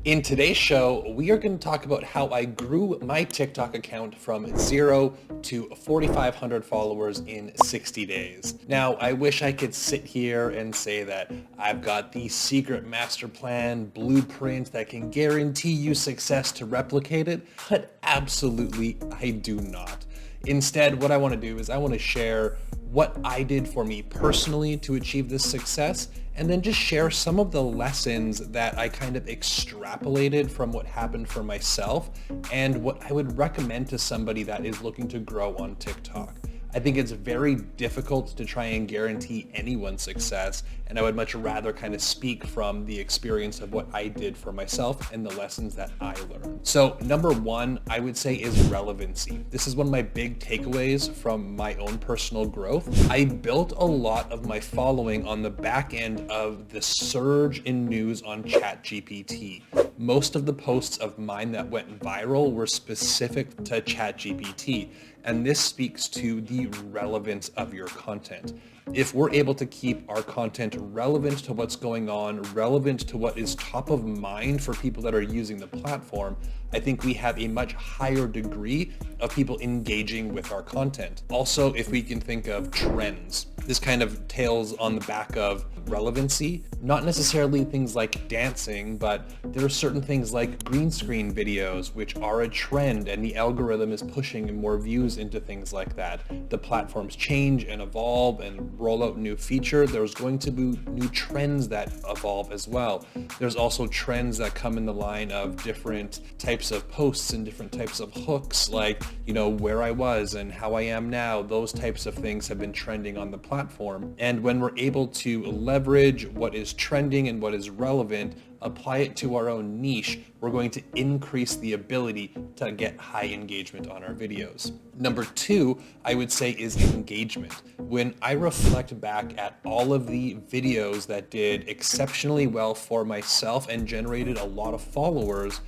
In today's show, we are going to talk about how I grew my TikTok account from 0 to 4,500 followers in 60 days. Now, I wish I could sit here and say that I've got the secret master plan, blueprint that can guarantee you success to replicate it, but absolutely I do not. Instead, what I want to do is I want to share what I did for me personally to achieve this success, and then just share some of the lessons that I kind of extrapolated from what happened for myself and what I would recommend to somebody that is looking to grow on TikTok. I think it's very difficult to try and guarantee anyone's success, and I would much rather kind of speak from the experience of what I did for myself and the lessons that I learned. So number one, I would say, is relevancy. This is one of my big takeaways from my own personal growth. I built a lot of my following on the back end of the surge in news on ChatGPT. Most of the posts of mine that went viral were specific to ChatGPT, and this speaks to the relevance of your content. If we're able to keep our content relevant to what's going on, relevant to what is top of mind for people that are using the platform, I think we have a much higher degree of people engaging with our content. Also, if we can think of trends, this kind of tails on the back of relevancy, not necessarily things like dancing, but there are certain things like green screen videos, which are a trend, and the algorithm is pushing more views into things like that. The platforms change and evolve and roll out new feature. There's going to be new trends that evolve as well. There's also trends that come in the line of different types of posts and different types of hooks, like, where I was and how I am now. Those types of things have been trending on the platform. And when we're able to leverage what is trending and what is relevant, apply it to our own niche, we're going to increase the ability to get high engagement on our videos. Number two, I would say, is engagement. When I reflect back at all of the videos that did exceptionally well for myself and generated a lot of followers,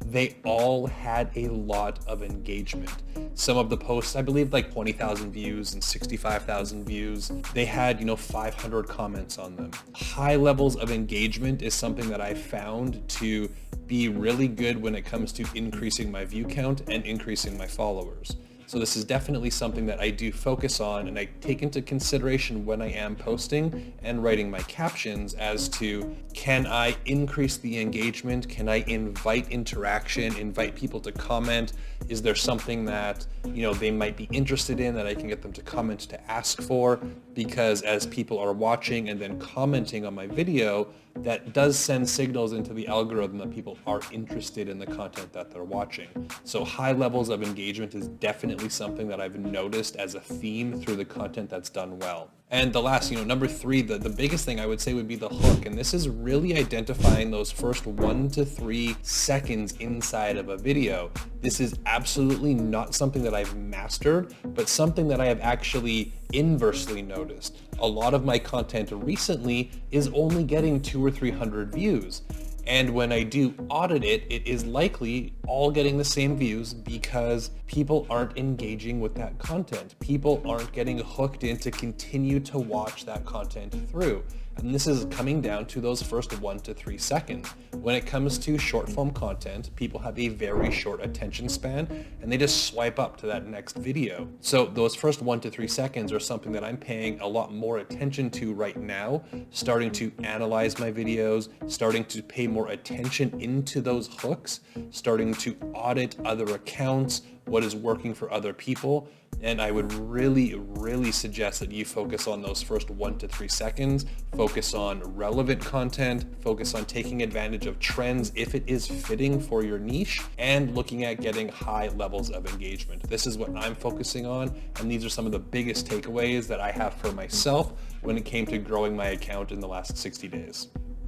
they all had a lot of engagement. Some of the posts, I believe, like 20,000 views and 65,000 views. They had, 500 comments on them. High levels of engagement is something that I found to be really good when it comes to increasing my view count and increasing my followers. So this is definitely something that I do focus on, and I take into consideration when I am posting and writing my captions as to, can I increase the engagement? Can I invite interaction, invite people to comment? Is there something that, they might be interested in that I can get them to comment to ask for? Because as people are watching and then commenting on my video, that does send signals into the algorithm that people are interested in the content that they're watching. So high levels of engagement is definitely something that I've noticed as a theme through the content that's done well. And the last, number three, the biggest thing I would say would be the hook. And this is really identifying those first 1 to 3 seconds inside of a video. This is absolutely not something that I've mastered, but something that I have actually inversely noticed. A lot of my content recently is only getting 200 or 300 views. And when I do audit it, it is likely all getting the same views because people aren't engaging with that content. People aren't getting hooked in to continue to watch that content through. And this is coming down to those first 1 to 3 seconds. When it comes to short form content, people have a very short attention span and they just swipe up to that next video. So those first 1 to 3 seconds are something that I'm paying a lot more attention to right now, starting to analyze my videos, starting to pay more attention into those hooks, starting to audit other accounts, what is working for other people. And I would really, really suggest that you focus on those first 1 to 3 seconds, focus on relevant content, focus on taking advantage of trends if it is fitting for your niche, and looking at getting high levels of engagement. This is what I'm focusing on, and these are some of the biggest takeaways that I have for myself when it came to growing my account in the last 60 days.